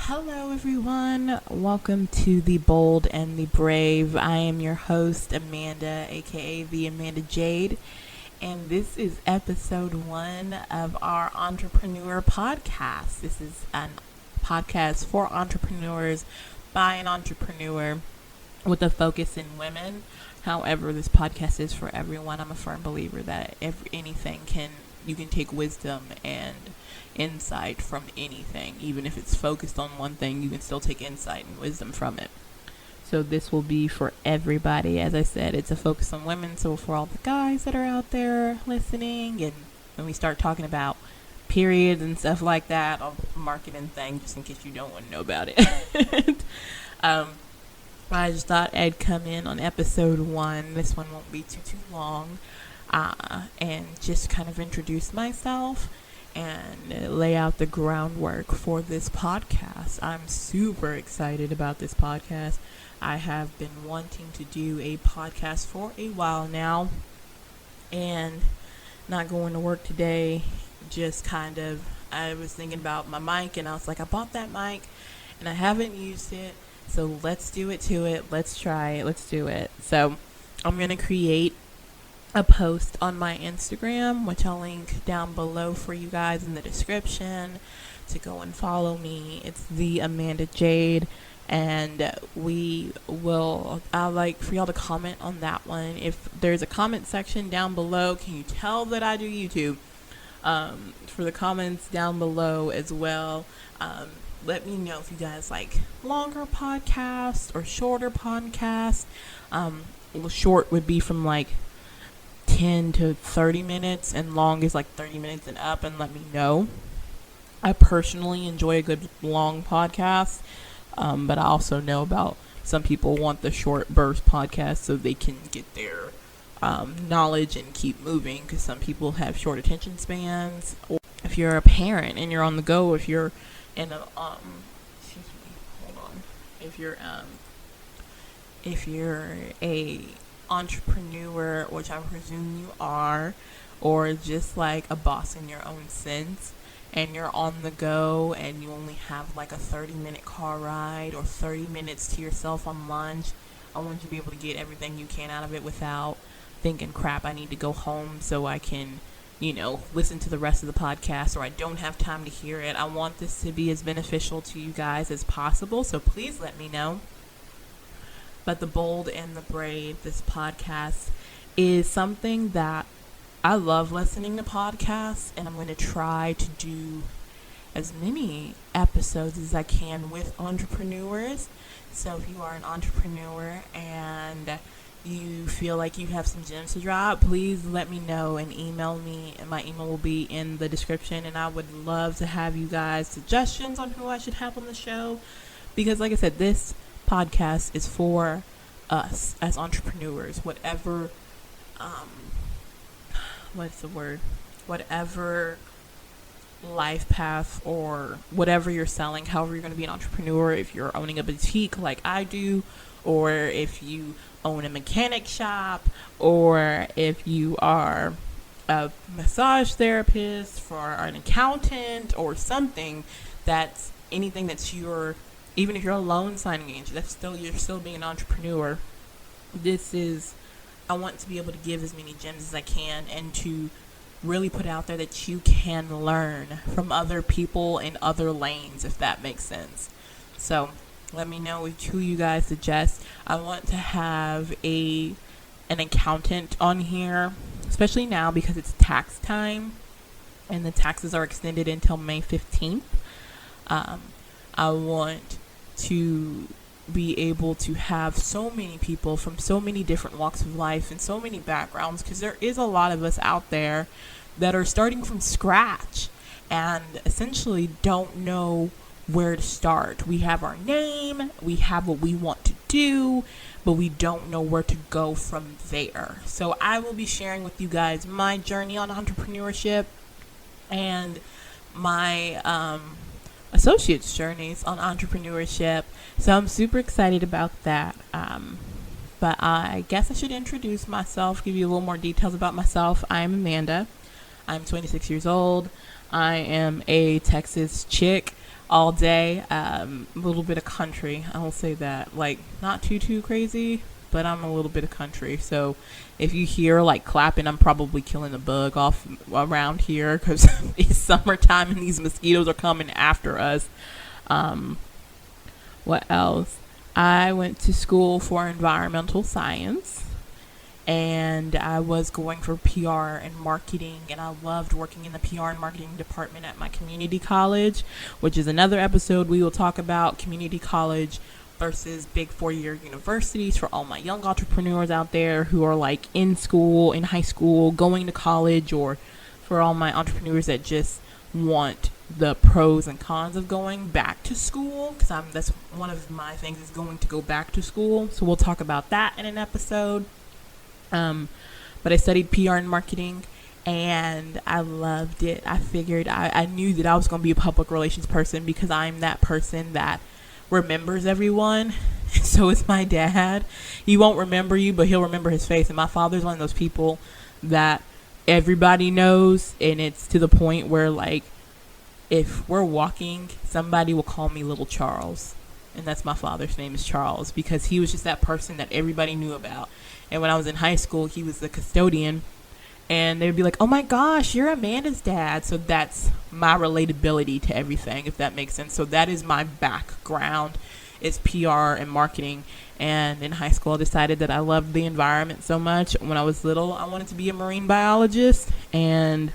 Hello, everyone. Welcome to The Bold and the Brave. I am your host, Amanda, aka TheAmandaJade, and this is episode 1 of our entrepreneur podcast. This is a podcast for entrepreneurs by an entrepreneur with a focus in women. However, this podcast is for everyone. I'm a firm believer that you can take wisdom and insight from anything. Even if it's focused on one thing, you can still take insight and wisdom from it. So this will be for everybody. As I said, it's a focus on women, so for all the guys that are out there listening, and when we start talking about periods and stuff like that, I'll mark it in thing just in case you don't want to know about it. I just thought I'd come in on episode 1. This one won't be too long, and just kind of introduce myself and lay out the groundwork for this podcast. I'm super excited about this podcast. I have been wanting to do a podcast for a while now, and not going to work today, I was thinking about my mic, and I was like, I bought that mic and I haven't used it, so let's do it to it. Let's try it. Let's do it. So I'm going to create a post on my Instagram, which I'll link down below for you guys in the description to go and follow me. It's TheAmandaJade, and I'd like for y'all to comment on that one. If there's a comment section down below, can you tell that I do YouTube? For the comments down below as well, let me know if you guys like longer podcasts or shorter podcasts. Short would be from like 10 to 30 minutes, and long is like 30 minutes and up, and let me know. I personally enjoy a good long podcast, but I also know about some people want the short burst podcast so they can get their knowledge and keep moving, because some people have short attention spans. Or if you're a parent and you're on the go, if you're in a if you're a entrepreneur, which I presume you are, or just like a boss in your own sense, and you're on the go and you only have like a 30-minute car ride or 30 minutes to yourself on lunch, I want you to be able to get everything you can out of it without thinking, crap, I need to go home so I can listen to the rest of the podcast, or I don't have time to hear it. I want this to be as beneficial to you guys as possible, so please let me know. But The Bold and the Brave, this podcast, is something that I love listening to podcasts, and I'm going to try to do as many episodes as I can with entrepreneurs. So if you are an entrepreneur and you feel like you have some gems to drop, please let me know and email me. And my email will be in the description, and I would love to have you guys suggestions on who I should have on the show, because like I said, this podcast is for us as entrepreneurs. Whatever whatever life path or whatever you're selling, however you're going to be an entrepreneur, if you're owning a boutique like I do, or if you own a mechanic shop, or if you are a massage therapist, for an accountant, or something, that's anything that's even if you're a loan signing agent, you're still being an entrepreneur. I want to be able to give as many gems as I can, and to really put out there that you can learn from other people in other lanes, if that makes sense. So let me know who you guys suggest. I want to have an accountant on here, especially now because it's tax time and the taxes are extended until May 15th. I want to be able to have so many people from so many different walks of life and so many backgrounds, because there is a lot of us out there that are starting from scratch and essentially don't know where to start. We have our name, we have what we want to do, but we don't know where to go from there. So I will be sharing with you guys my journey on entrepreneurship and my associates' journeys on entrepreneurship. So I'm super excited about that. But I guess I should introduce myself, give you a little more details about myself. I'm Amanda. I'm 26 years old. I am a Texas chick. all day. A little bit of country. I will say that. Like, not too crazy, but I'm a little bit of country. So if you hear like clapping, I'm probably killing a bug off around here because it's summertime and these mosquitoes are coming after us. What else? I went to school for environmental science, and I was going for PR and marketing, and I loved working in the PR and marketing department at my community college, which is another episode we will talk about community college versus big 4-year universities for all my young entrepreneurs out there who are like in school, in high school, going to college, or for all my entrepreneurs that just want the pros and cons of going back to school, because that's one of my things, is going to go back to school. So we'll talk about that in an episode. But I studied PR and marketing, and I loved it. I figured I knew that I was going to be a public relations person because I'm that person that remembers everyone. So is my dad. He won't remember you, but he'll remember his face. And my father's one of those people that everybody knows, and it's to the point where, like, if we're walking, somebody will call me Little Charles. And that's my father's name, is Charles, because he was just that person that everybody knew about. And when I was in high school, he was the custodian, and they would be like, oh my gosh, you're Amanda's dad. So that's my relatability to everything, if that makes sense. So that is my background, is PR and marketing. And in high school, I decided that I loved the environment so much. When I was little, I wanted to be a marine biologist, and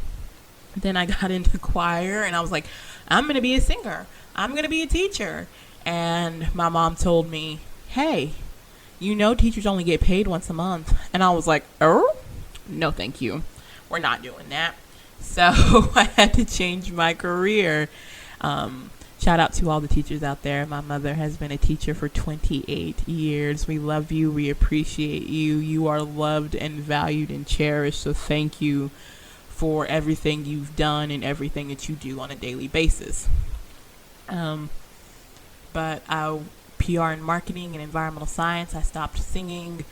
then I got into choir, and I was like, I'm going to be a singer. I'm going to be a teacher. And my mom told me, hey, teachers only get paid once a month. And I was like, oh, no, thank you. We're not doing that. So I had to change my career. Shout out to all the teachers out there. My mother has been a teacher for 28 years. We love you. We appreciate you. You are loved and valued and cherished. So thank you for everything you've done and everything that you do on a daily basis. But PR and marketing and environmental science, I stopped singing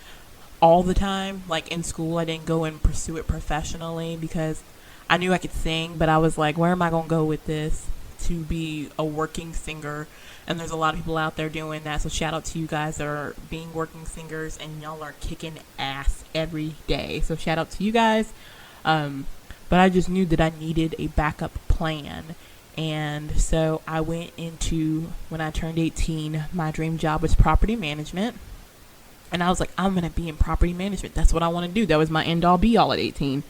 all the time. Like in school, I didn't go and pursue it professionally because I knew I could sing, but I was like, where am I going to go with this to be a working singer? And there's a lot of people out there doing that. So shout out to you guys that are being working singers, and y'all are kicking ass every day. So shout out to you guys. But I just knew that I needed a backup plan. And so I went into, when I turned 18, my dream job was property management. And I was like, I'm going to be in property management. That's what I want to do. That was my end all be all at 18.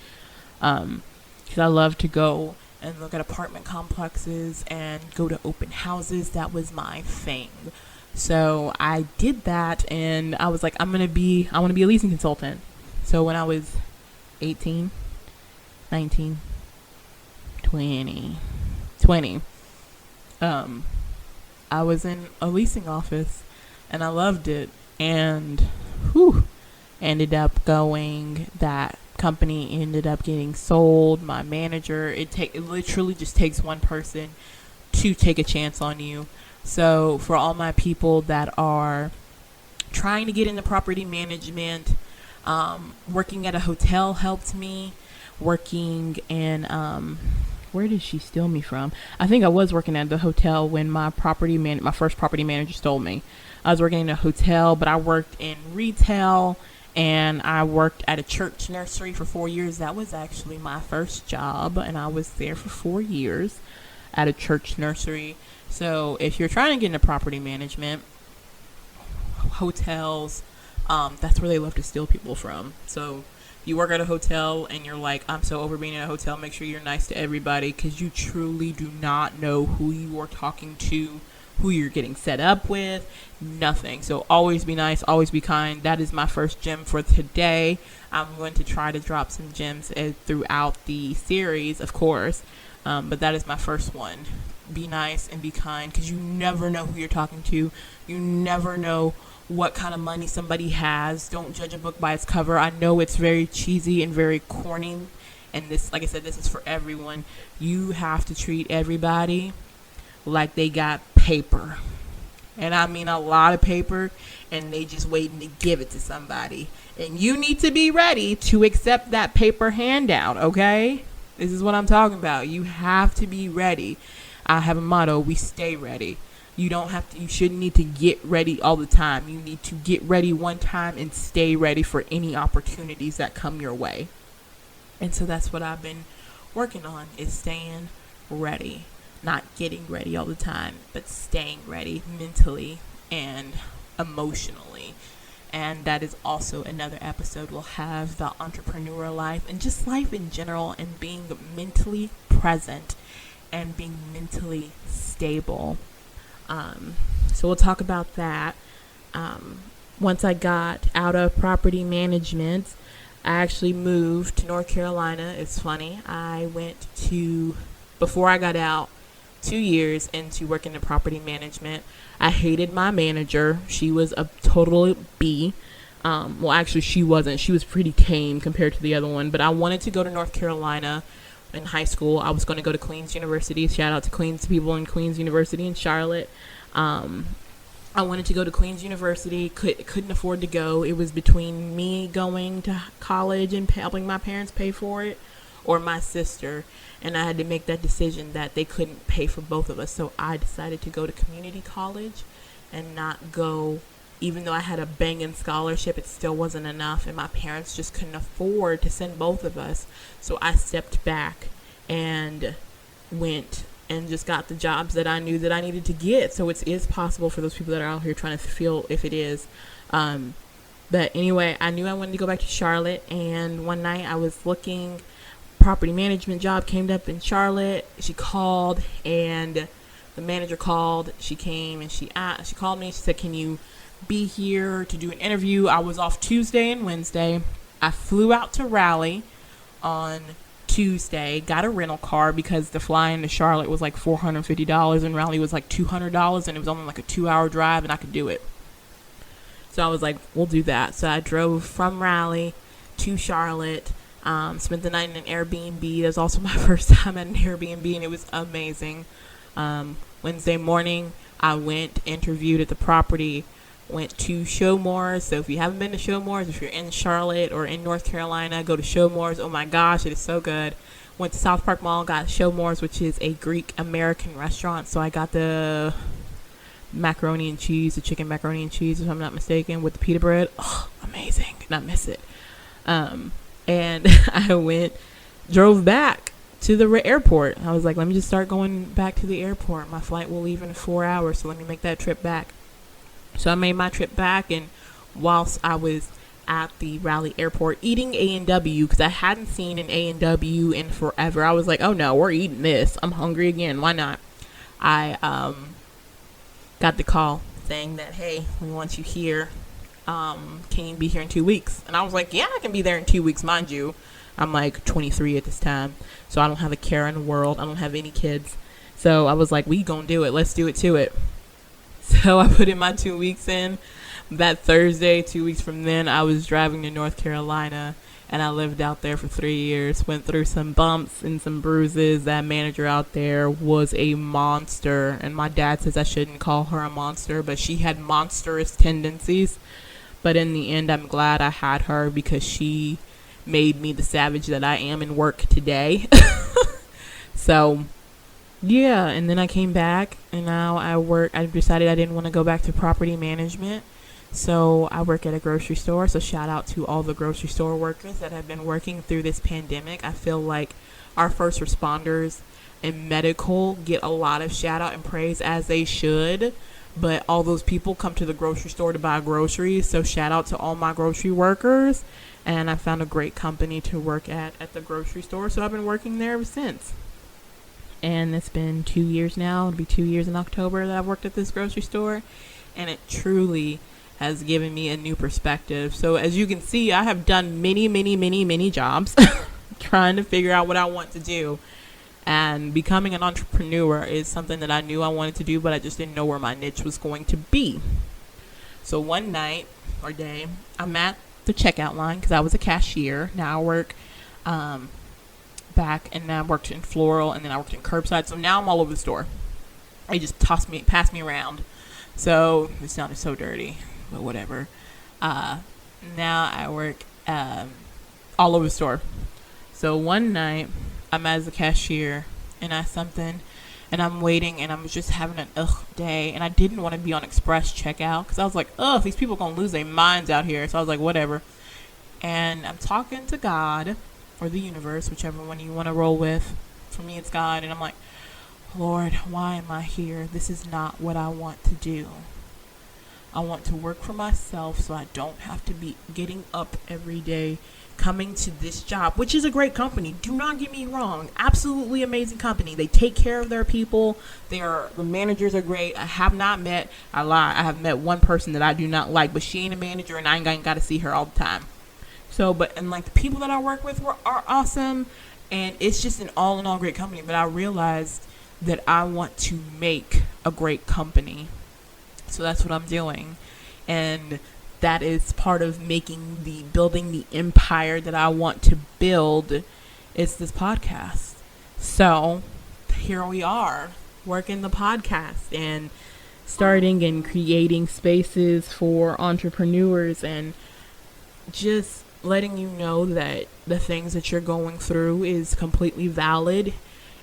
Because I love to go and look at apartment complexes and go to open houses. That was my thing. So I did that, and I was like, I want to be a leasing consultant. So when I was 18, 19, 20, I was in a leasing office, and I loved it, and that company ended up getting sold. My manager, it literally just takes one person to take a chance on you. So for all my people that are trying to get into property management, working at a hotel helped me. Working in where did she steal me from? I think I was working at the hotel when my first property manager stole me. I was working in a hotel, but I worked in retail, and I worked at a church nursery for 4 years. That was actually my first job, and I was there for 4 years at a church nursery. So if you're trying to get into property management, hotels, that's where they love to steal people from. So you work at a hotel and you're like, I'm so over being in a hotel, make sure you're nice to everybody, because you truly do not know who you are talking to, who you're getting set up with, nothing. So always be nice, always be kind. That is my first gem for today. I'm going to try to drop some gems throughout the series, of course, but that is my first one. Be nice and be kind, because you never know who you're talking to. You never know what kind of money somebody has. Don't judge a book by its cover. I know it's very cheesy and very corny, and this, like I said, this is for everyone. You have to treat everybody like they got paper, and I mean a lot of paper, and they just waiting to give it to somebody, and you need to be ready to accept that paper handout. Okay, this is what I'm talking about. You have to be ready. I have a motto: we stay ready. You shouldn't need to get ready all the time. You need to get ready one time and stay ready for any opportunities that come your way. And so that's what I've been working on, is staying ready. Not getting ready all the time, but staying ready mentally and emotionally. And that is also another episode. We'll have the entrepreneur life and just life in general, and being mentally present and being mentally stable. So we'll talk about that. Once I got out of property management, I actually moved to North Carolina. It's funny. Before I got out, 2 years into working in property management, I hated my manager. She was a total B. Well, actually, she wasn't. She was pretty tame compared to the other one. But I wanted to go to North Carolina in high school. I was going to go to Queens University. Shout out to Queens people in Queens University in Charlotte. I wanted to go to Queens University. Couldn't afford to go. It was between me going to college and helping my parents pay for it, or my sister. And I had to make that decision that they couldn't pay for both of us. So I decided to go to community college and not go. Even though I had a banging scholarship, it still wasn't enough, and my parents just couldn't afford to send both of us. So I stepped back and went and just got the jobs that I knew that I needed to get. So it is possible for those people that are out here trying to feel if it is. But anyway, I knew I wanted to go back to Charlotte, and one night I was looking, property management job came up in Charlotte. She called, and the manager called. She came and she called me. She said, "Can you be here to do an interview?" I was off Tuesday and Wednesday. I flew out to Raleigh on Tuesday, got a rental car because the fly into Charlotte was like $450 and Raleigh was like $200, and it was only like a 2-hour drive, and I could do it. So I was like, we'll do that. So I drove from Raleigh to Charlotte, spent the night in an Airbnb. That was also my first time at an Airbnb, and it was amazing. Wednesday morning, I went, interviewed at the property, went to Showmores. So if you haven't been to Showmores, if you're in Charlotte or in North Carolina, go to Showmores. Oh my gosh, it is so good. Went to South Park Mall, got Showmores, which is a Greek American restaurant. So I got the macaroni and cheese, the chicken macaroni and cheese, if I'm not mistaken, with the pita bread. Oh, amazing. Could not miss it. And I drove back to the airport. I was like, let me just start going back to the airport. My flight will leave in 4 hours, so let me make that trip back. So I made my trip back, and whilst I was at the Raleigh airport eating A&W, because I hadn't seen an A&W in forever, I was like, oh no, we're eating this. I'm hungry again. Why not? I got the call saying that, hey, we want you here. Can you be here in 2 weeks? And I was like, yeah, I can be there in 2 weeks. Mind you, I'm like 23 at this time, so I don't have a care in the world. I don't have any kids. So I was like, we gonna do it. Let's do it to it. So I put in my 2 weeks in. That Thursday, 2 weeks from then, I was driving to North Carolina, and I lived out there for 3 years. Went through some bumps and some bruises. That manager out there was a monster, and my dad says I shouldn't call her a monster, but she had monstrous tendencies. But in the end, I'm glad I had her, because she made me the savage that I am in work today. So yeah, and then I came back, and now I decided I didn't want to go back to property management, so I work at a grocery store. So shout out to all the grocery store workers that have been working through this pandemic. I feel like our first responders and medical get a lot of shout out and praise, as they should, but all those people come to the grocery store to buy groceries. So shout out to all my grocery workers, and I found a great company to work at the grocery store, so I've been working there ever since. And it's been 2 years now. It'll be 2 years in October that I've worked at this grocery store, and it truly has given me a new perspective. So as you can see, I have done many jobs trying to figure out what I want to do. And becoming an entrepreneur is something that I knew I wanted to do, but I just didn't know where my niche was going to be. So one night or day, I'm at the checkout line because I was a cashier. Now I work back, and then I worked in floral, and then I worked in curbside. So now I'm all over the store. They just pass me around. So it sounded so dirty, but whatever. Now I work all over the store. So one night I'm as a cashier, and I something, and I'm waiting, and I'm just having an day, and I didn't want to be on express checkout because I was like, these people gonna lose their minds out here. So I was like, whatever. And I'm talking to God or the universe, whichever one you want to roll with. For me, it's God, and I'm like, Lord, why am I here? This is not what I want to do. I want to work for myself so I don't have to be getting up every day, coming to this job, which is a great company. Do not get me wrong. Absolutely amazing company. They take care of their people. The managers are great. I have met one person that I do not like, but she ain't a manager, and I ain't got to see her all the time. So, and the people that I work with are awesome, and it's just an all in all great company. But I realized that I want to make a great company. So that's what I'm doing. And that is part of building the empire that I want to build. It's this podcast. So here we are, working the podcast and starting and creating spaces for entrepreneurs, and just letting you know that the things that you're going through is completely valid,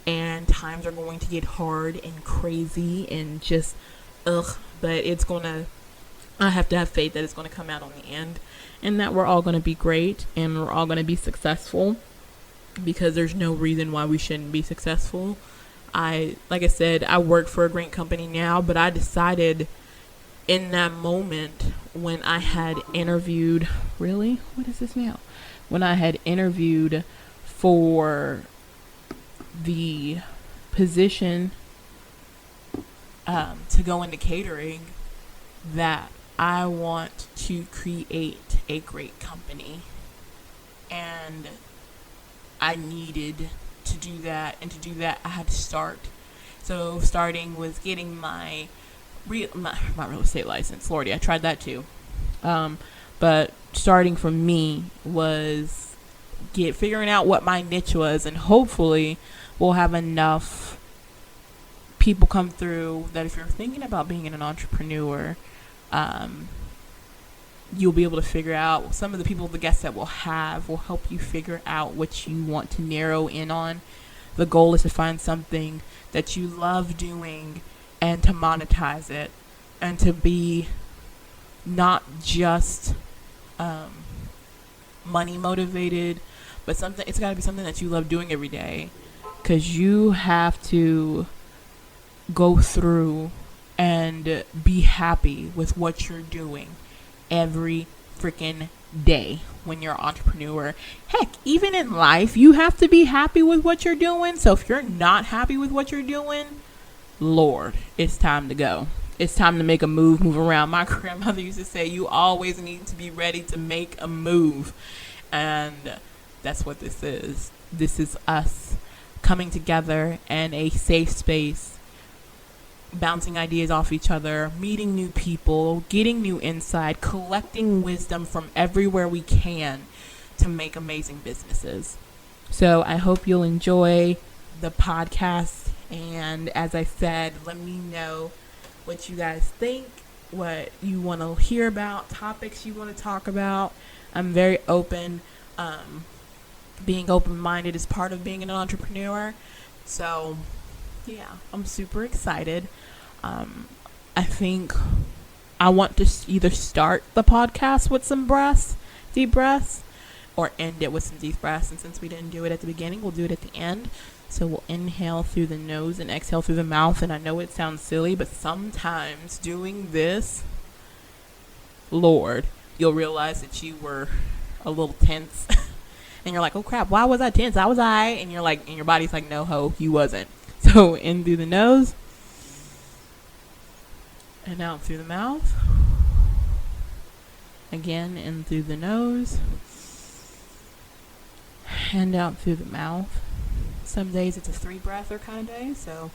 and times are going to get hard and crazy and just but I have to have faith that it's going to come out on the end, and that we're all going to be great and we're all going to be successful, because there's no reason why we shouldn't be successful. Like I said, I work for a great company now, but I decided in that moment when I had interviewed, when I had interviewed for the position to go into catering, that I want to create a great company, and I needed to do that, and to do that I had to start. So starting with getting my real estate license. Lordy, I tried that too. But starting for me was figuring out what my niche was, and hopefully we'll have enough people come through that if you're thinking about being an entrepreneur, you'll be able to figure out. Some of the guests that we'll have will help you figure out what you want to narrow in on. The goal is to find something that you love doing and to monetize it, and to be not just money motivated, but it's got to be something that you love doing every day, because you have to go through and be happy with what you're doing every freaking day when you're an entrepreneur. Heck, even in life, you have to be happy with what you're doing. So if you're not happy with what you're doing, Lord, it's time to go. It's time to make a move around. My grandmother used to say, you always need to be ready to make a move. And that's what this is. This is us coming together in a safe space, bouncing ideas off each other, meeting new people, getting new insight, collecting wisdom from everywhere we can to make amazing businesses. So I hope you'll enjoy the podcast. And as I said, let me know what you guys think, what you want to hear about, topics you want to talk about. I'm very open. Being open-minded is part of being an entrepreneur. So yeah, I'm super excited. I think I want to either start the podcast with some deep breaths, or end it with some deep breaths. And since we didn't do it at the beginning, we'll do it at the end. So we'll inhale through the nose and exhale through the mouth. And I know it sounds silly, but sometimes doing this, Lord, you'll realize that you were a little tense. And you're like, oh crap, why was I tense? And you're like, and your body's like, no ho, you wasn't. So in through the nose and out through the mouth. Again, in through the nose and out through the mouth. Some days it's a 3-breather kind of day, so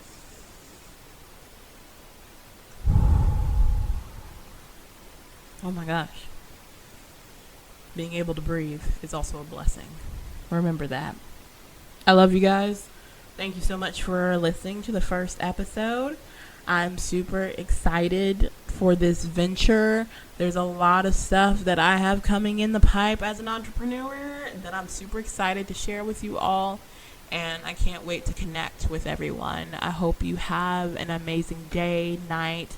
oh my gosh. Being able to breathe is also a blessing. Remember that. I love you guys. Thank you so much for listening to the first episode. I'm super excited for this venture. There's a lot of stuff that I have coming in the pipe as an entrepreneur that I'm super excited to share with you all. and I can't wait to connect with everyone. I hope you have an amazing day, night,